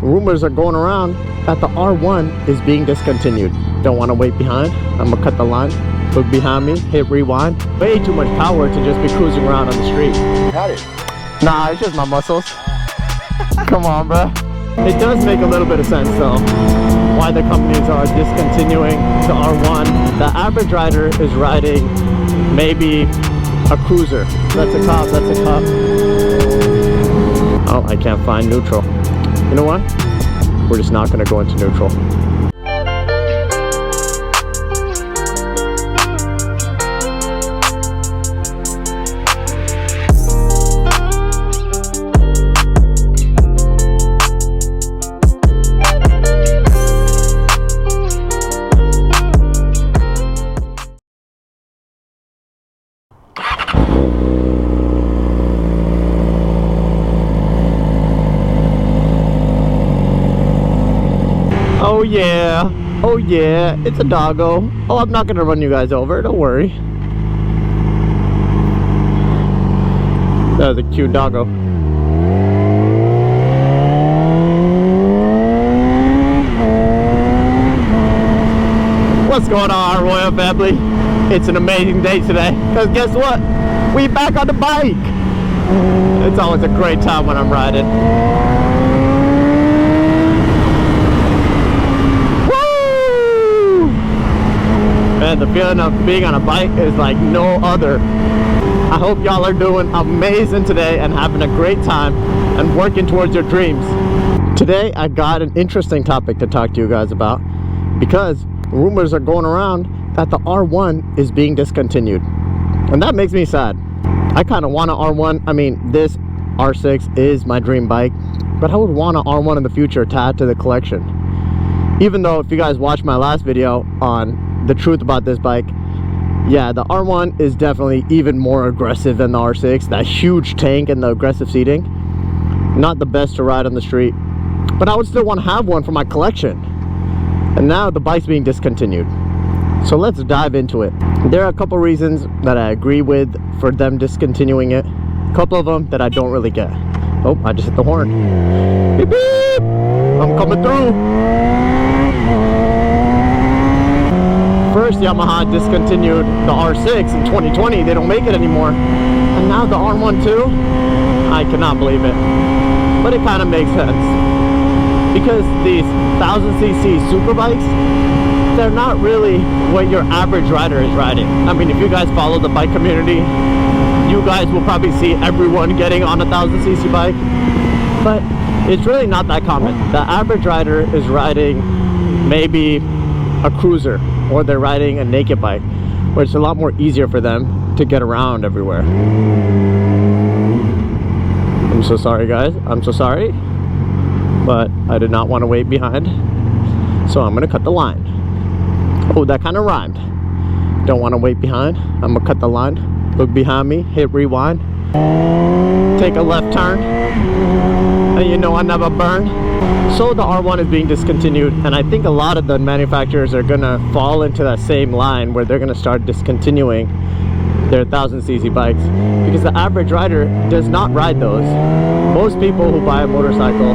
rumors are going around that the R1 is being discontinued. Don't want to wait behind. I'm gonna cut the line, look behind me, hit rewind. Way too much power to just be cruising around on the street. Got it. Nah, it's just my muscles. Come on, bro. It does make a little bit of sense though, why the companies are discontinuing the R1. The average rider is riding maybe a cruiser. That's a cop, that's a cop. Oh, I can't find neutral. You know what? We're just not gonna go into neutral. Oh yeah, it's a doggo. Oh, I'm not gonna run you guys over, don't worry. That was a cute doggo. What's going on, Royal family? It's an amazing day today, because guess what? We back on the bike. It's always a great time when I'm riding. Man, the feeling of being on a bike is like no other. I hope y'all are doing amazing today and having a great time and working towards your dreams. Today I got an interesting topic to talk to you guys about, because rumors are going around that the R1 is being discontinued, and that makes me sad. I kind of want an R1. I mean, this R6 is my dream bike, but I would want an R1 in the future to add to the collection. Even though, if you guys watched my last video on the truth about this bike, yeah, the R1 is definitely even more aggressive than the R6. That huge tank and the aggressive seating, not the best to ride on the street, but I would still want to have one for my collection. And now the bike's being discontinued, so let's dive into it. There are a couple reasons that I agree with for them discontinuing it, a couple of them that I don't really get. Oh, I just hit the horn. Beep, beep. I'm coming through. First, Yamaha discontinued the R6 in 2020. They don't make it anymore. And now the R1 too? I cannot believe it. But it kind of makes sense, because these 1000cc Superbikes, they're not really what your average rider is riding. I mean, if you guys follow the bike community, you guys will probably see everyone getting on a 1000cc bike. But it's really not that common. The average rider is riding maybe a cruiser, or they're riding a naked bike, where it's a lot more easier for them to get around everywhere. I'm so sorry, guys. I'm so sorry, but I did not want to wait behind, so I'm gonna cut the line. Oh, that kind of rhymed. Don't want to wait behind. I'm gonna cut the line, look behind me, hit rewind, take a left turn, and you know I never burn. So the R1 is being discontinued, and I think a lot of the manufacturers are gonna fall into that same line, where they're gonna start discontinuing their 1000cc bikes, because the average rider does not ride those. Most people who buy a motorcycle,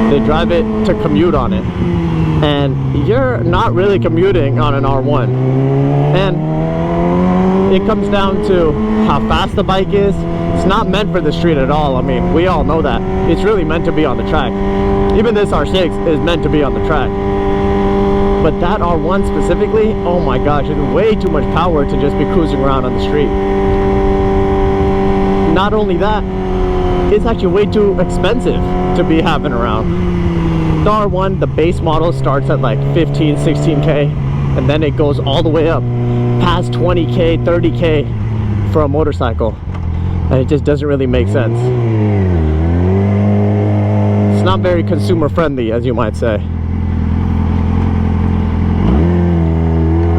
they drive it to commute on it, and you're not really commuting on an R1. And it comes down to how fast the bike is. It's not meant for the street at all. I mean, we all know that. It's really meant to be on the track. Even this R6 is meant to be on the track. But that R1 specifically, oh my gosh, it's way too much power to just be cruising around on the street. Not only that, it's actually way too expensive to be having around. The R1, the base model, starts at like 15, 16K, and then it goes all the way up past 20K, 30K for a motorcycle. And it just doesn't really make sense. It's not very consumer friendly, as you might say.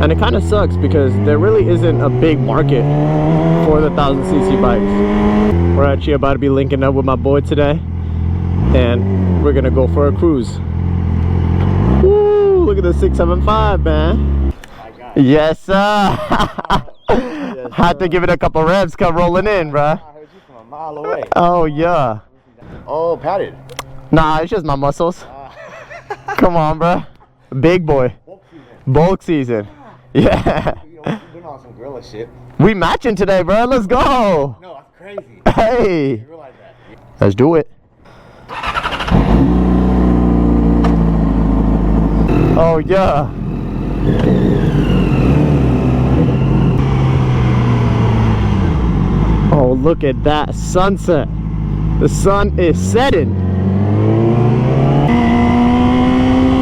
And it kind of sucks, because there really isn't a big market for the 1000cc bikes. We're actually about to be linking up with my boy today, and we're gonna go for a cruise. Woo! Look at the 675, man. Yes, sir. Had to give it a couple revs, come rolling in, bruh. I heard you from a mile away. Oh yeah. Oh, padded. Nah, it's just my muscles. Come on, bro. Big boy. Bulk season. Yeah. We've been on some gorilla shit. We matching today, bro. Let's go. No, that's crazy. Hey. You realize that. Let's do it. Oh, yeah. Oh, look at that sunset. The sun is setting.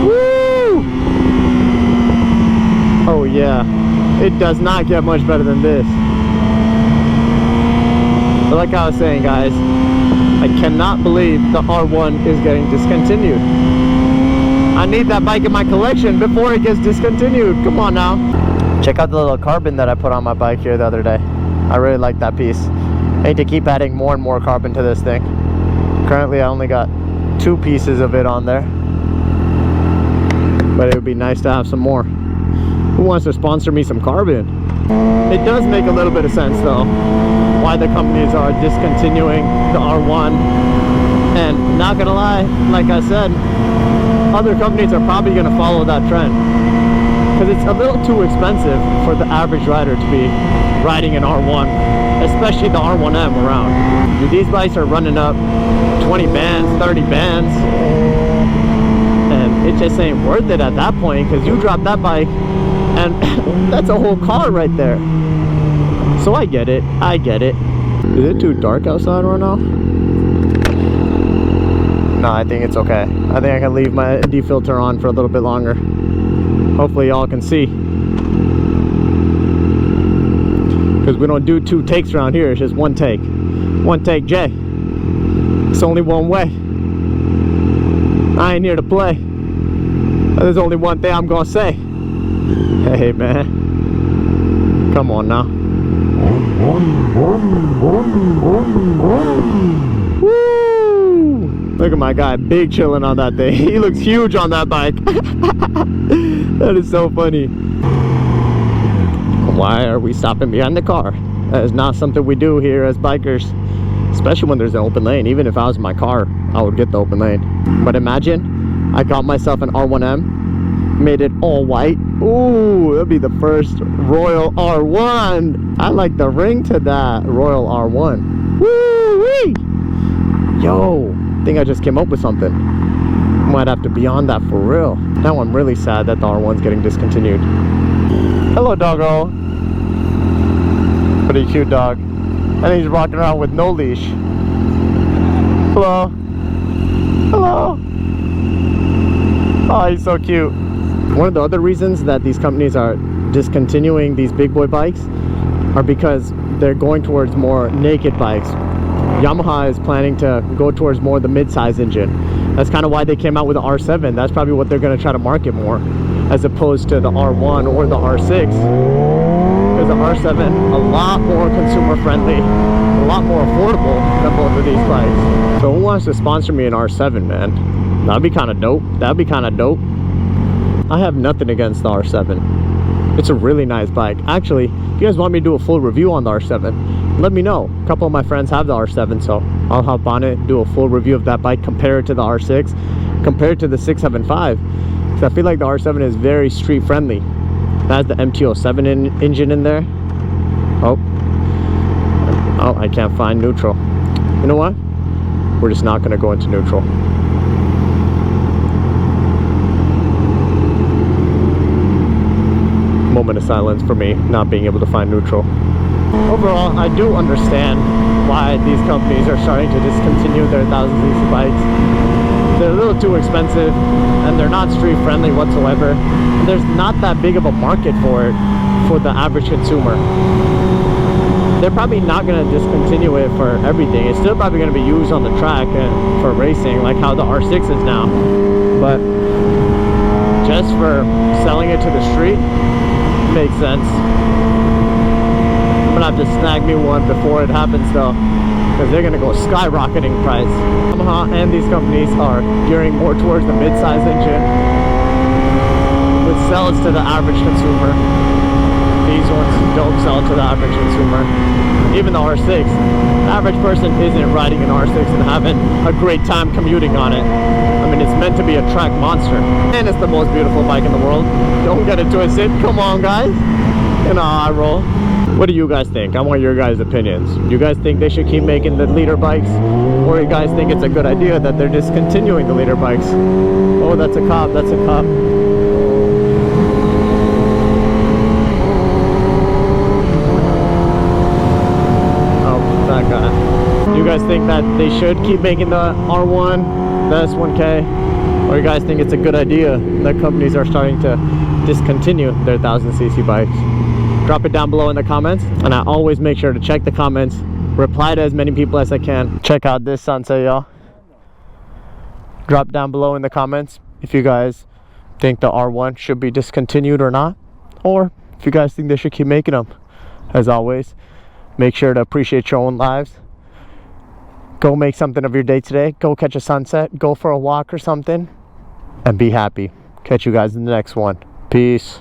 Woo! Oh yeah, it does not get much better than this. But like I was saying, guys, I cannot believe the R1 is getting discontinued. I need that bike in my collection before it gets discontinued. Come on now. Check out the little carbon that I put on my bike here the other day. I really like that piece. I need to keep adding more and more carbon to this thing. Currently I only got 2 pieces of it on there, but it would be nice to have some more. Who wants to sponsor me some carbon? It does make a little bit of sense though, why the companies are discontinuing the R1. And not gonna lie, like I said, other companies are probably gonna follow that trend, because it's a little too expensive for the average rider to be riding an R1, especially the R1M around. These bikes are running up 20 bands, 30 bands, and it just ain't worth it at that point, because you drop that bike and that's a whole car right there. So I get it, I get it. Is it too dark outside right now? No, I think it's okay. I think I can leave my ND filter on for a little bit longer. Hopefully y'all can see, because we don't do 2 takes around here. It's just 1 take. 1 take, Jay. It's only one way. I ain't here to play. There's only one thing I'm gonna say. Hey man, come on now. Woo! Look at my guy, big chilling on that thing. He looks huge on that bike. That is so funny. Why are we stopping behind the car? That is not something we do here as bikers, especially when there's an open lane. Even if I was in my car, I would get the open lane. But imagine I got myself an R1M, made it all white. Ooh, that'd be the first Royal R1. I like the ring to that Royal R1. Woo-wee! Yo, I think I just came up with something. Might have to be on that for real. Now I'm really sad that the R1's getting discontinued. Hello, doggo. Pretty cute dog. And he's rocking around with no leash. Hello. Hello. Oh, he's so cute. One of the other reasons that these companies are discontinuing these big boy bikes are because they're going towards more naked bikes. Yamaha is planning to go towards more the midsize engine. That's kind of why they came out with the R7. That's probably what they're going to try to market more, as opposed to the R1 or the R6. Because the R7, a lot more consumer friendly, a lot more affordable than both of these bikes. So who wants to sponsor me an R7, man? That'd be kind of dope. That'd be kind of dope. I have nothing against the R7. It's a really nice bike. Actually, if you guys want me to do a full review on the R7, let me know. A couple of my friends have the R7, so I'll hop on it, do a full review of that bike, compare it to the R6, compare it to the 675. Because I feel like the R7 is very street friendly. It has the MT-07 engine in there. Oh, I can't find neutral. You know what? We're just not going to go into neutral. Moment of silence for me not being able to find neutral. Overall, I do understand why these companies are starting to discontinue their 1000cc bikes. They're a little too expensive and they're not street friendly whatsoever. There's not that big of a market for it for the average consumer. They're probably not going to discontinue it for everything. It's still probably going to be used on the track and for racing, like how the R6 is now. But just for selling it to the street, makes sense. I'm gonna have to snag me one before it happens though, because they're gonna go skyrocketing price. Yamaha and these companies are gearing more towards the mid-size engine, which sells to the average consumer. these ones don't sell to the average consumer. Even the R6, the average person isn't riding an R6 and having a great time commuting on it. I mean, it's meant to be a track monster, and it's the most beautiful bike in the world. Don't get it twisted. Come on, guys. You know how I roll. What do you guys think? I want your guys' opinions. Do you guys think they should keep making the leader bikes? Or you guys think it's a good idea that they're discontinuing the leader bikes? Oh, that's a cop. That's a cop. Do you guys think that they should keep making the R1, the S1K, or you guys think it's a good idea that companies are starting to discontinue their 1000cc bikes? Drop it down below in the comments, and I always make sure to check the comments, reply to as many people as I can. Check out this sunset, y'all. Drop down below in the comments if you guys think the R1 should be discontinued or not, or if you guys think they should keep making them. As always, make sure to appreciate your own lives. Go make something of your day today. Go catch a sunset. Go for a walk or something. And be happy. Catch you guys in the next one. Peace.